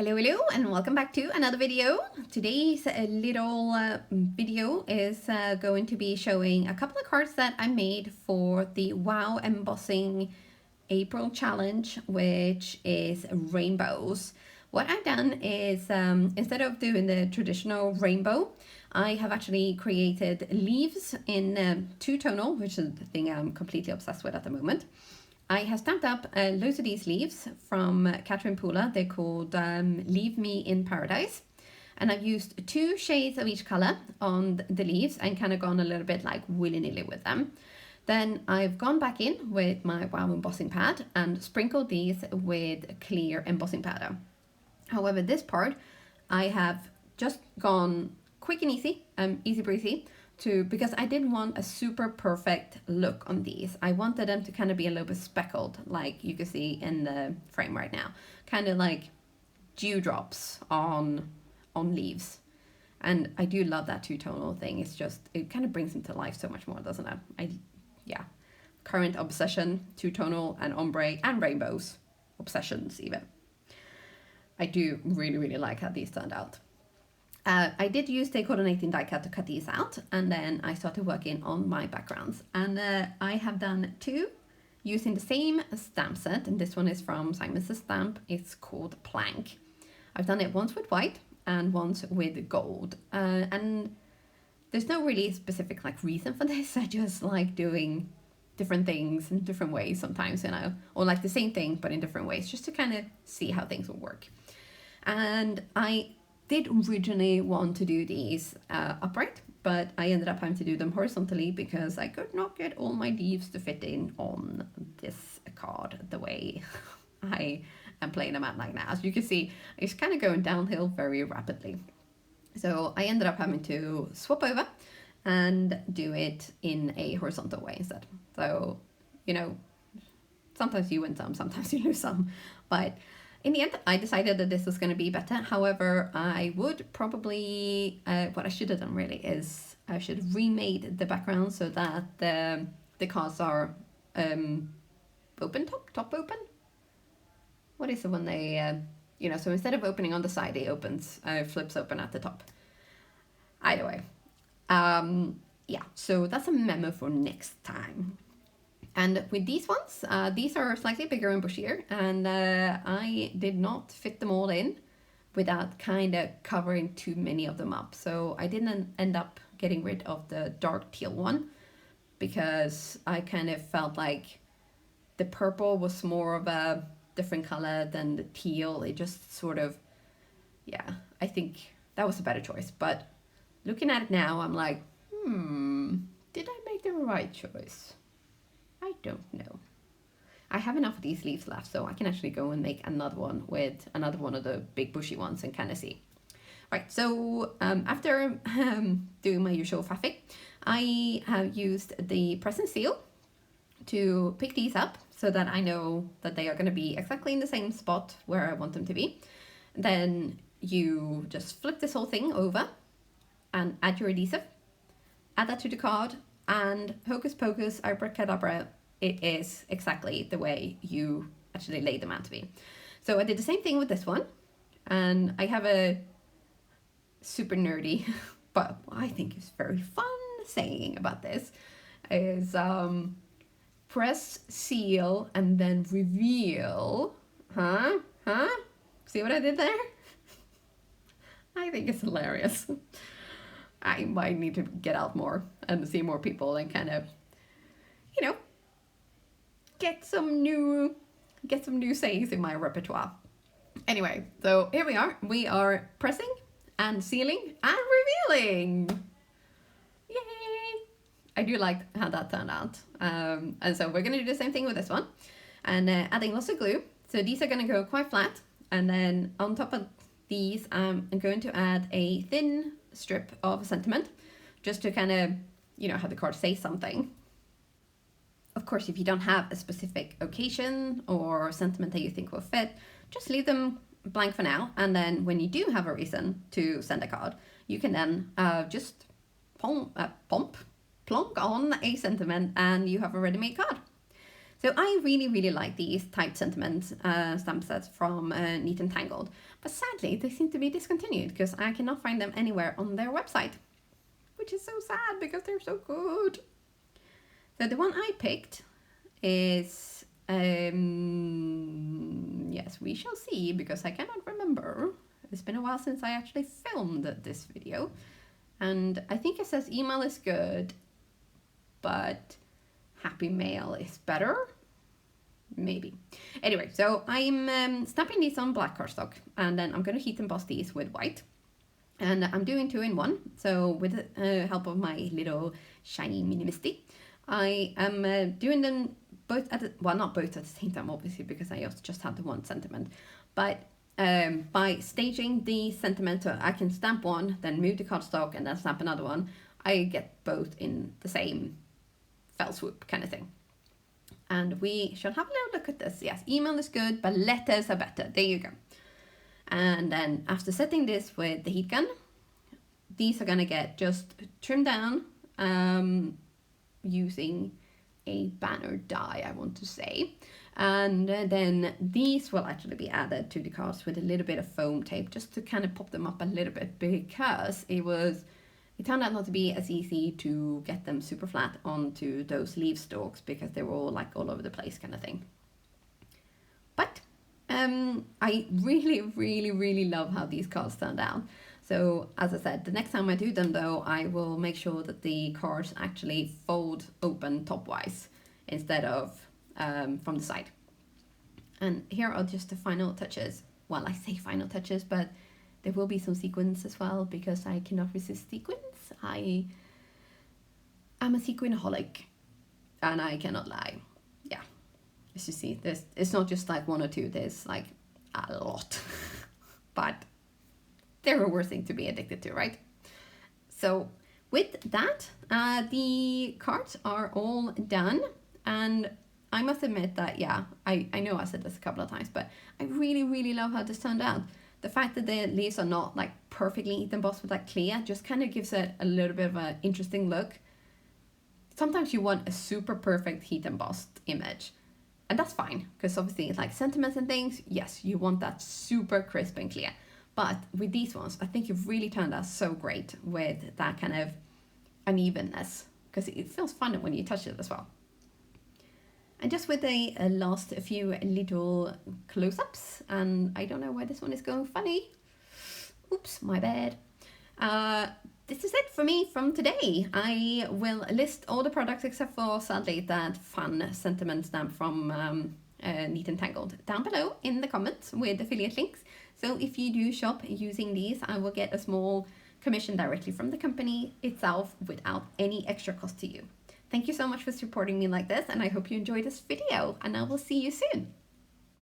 Hello, and welcome back to another video. Today's little video is going to be showing a couple of cards that I made for the Wow Embossing April challenge, which is rainbows. What I've done is instead of doing the traditional rainbow, I have actually created leaves in two-tonal, which is the thing I'm completely obsessed with at the moment. I have stamped up loads of these leaves from Catherine Pula. They're called Leave Me in Paradise. And I've used 2 shades of each color on the leaves and kind of gone a little bit like willy-nilly with them. Then I've gone back in with my Wow Embossing Pad and sprinkled these with clear embossing powder. However, this part I have just gone quick and easy, easy breezy, because I didn't want a super perfect look on these. I wanted them to kind of be a little bit speckled, like you can see in the frame right now, kind of like dewdrops on leaves. And I do love that two-tonal thing. It's just, it kind of brings them to life so much more, doesn't it? Yeah, current obsession, two-tonal and ombre and rainbows, obsessions even. I do really like how these turned out. I did use the coordinating die cut to cut these out, and then I started working on my backgrounds. And I have done 2 using the same stamp set, and this one is from Simon's Stamp. It's called Plank. I've done it once with white and once with gold. And there's no really specific reason for this. I just like doing different things in different ways sometimes, or like the same thing but in different ways, just to kind of see how things will work. And I did originally want to do these upright, but I ended up having to do them horizontally because I could not get all my leaves to fit in on this card the way I am playing them out like now. As you can see, it's kind of going downhill very rapidly. So I ended up having to swap over and do it in a horizontal way instead. So, sometimes you win some, sometimes you lose some, but in the end, I decided that this was going to be better. However, I would probably, what I should have done really is I should have remade the background so that the cards are open top open. What is it when they, so instead of opening on the side, it opens, flips open at the top. Either way. Yeah, so that's a memo for next time. And with these ones, these are slightly bigger and bushier, and I did not fit them all in without kind of covering too many of them up. So I didn't end up getting rid of the dark teal one because I kind of felt like the purple was more of a different color than the teal. It just sort of, yeah, I think that was a better choice. But looking at it now, I'm like, did I make the right choice? I don't know. I have enough of these leaves left, so I can actually go and make another one with another one of the big bushy ones and kind of see. Right, so after doing my usual faffing, I have used the press and seal to pick these up so that I know that they are going to be exactly in the same spot where I want them to be. Then you just flip this whole thing over and add your adhesive, add that to the card, and hocus pocus, abracadabra, it is exactly the way you actually lay them out to be. So I did the same thing with this one, and I have a super nerdy, but I think it's very fun saying about this, is press, seal, and then reveal. Huh? See what I did there? I think it's hilarious. I might need to get out more and see more people and kind of, get some new sayings in my repertoire. Anyway, so here we are. We are pressing and sealing and revealing. Yay! I do like how that turned out. And so we're going to do the same thing with this one. And adding lots of glue. So these are going to go quite flat. And then on top of these, I'm going to add a thin strip of sentiment just to kind of, have the card say something. Of course, if you don't have a specific occasion or sentiment that you think will fit, just leave them blank for now. And then when you do have a reason to send a card, you can then just plonk on a sentiment and you have a ready-made card. So I really like these type sentiment stamp sets from Neat and Tangled, but sadly they seem to be discontinued because I cannot find them anywhere on their website, which is so sad because they're so good. So the one I picked is, yes, we shall see, because I cannot remember. It's been a while since I actually filmed this video, and I think it says email is good, but Happy Mail is better, maybe. Anyway, so I'm stamping these on black cardstock, and then I'm going to heat emboss these with white. And I'm doing 2 in 1, so with the help of my little shiny mini MISTI, I am doing them both at the, well, not both at the same time, obviously, because I just had the one sentiment, but by staging the sentiment, so I can stamp one, then move the cardstock, and then stamp another one, I get both in the same fell swoop kind of thing. And we should have a little look at this. Yes, email is good, but letters are better. There you go. And then after setting this with the heat gun, these are gonna get just trimmed down using a banner die, I want to say. And then these will actually be added to the cards with a little bit of foam tape, just to kind of pop them up a little bit, because it turned out not to be as easy to get them super flat onto those leaf stalks, because they were all like all over the place kind of thing. But I really love how these cards turned out. So as I said, the next time I do them though, I will make sure that the cards actually fold open topwise instead of from the side. And here are just the final touches. Well, I say final touches, but there will be some sequins as well, because I cannot resist sequins. I am a sequinaholic, and I cannot lie. Yeah, as you see, it's not just like 1 or 2, there's like a lot. But there are worse things to be addicted to, right? So with that, the cards are all done, and I must admit that, yeah, I know I said this a couple of times, but I really love how this turned out. The fact that the leaves are not like perfectly heat embossed with that clear just kind of gives it a little bit of an interesting look. Sometimes you want a super perfect heat embossed image, and that's fine, because obviously like sentiments and things, yes, you want that super crisp and clear. But with these ones, I think you've really turned out so great with that kind of unevenness, because it feels fun when you touch it as well. And just with a last few little close-ups, and I don't know why this one is going funny. Oops, my bad. This is it for me from today. I will list all the products except for, sadly, that fun sentiment stamp from Neat and Tangled down below in the comments with affiliate links. So if you do shop using these, I will get a small commission directly from the company itself without any extra cost to you. Thank you so much for supporting me like this, and I hope you enjoyed this video, and I will see you soon.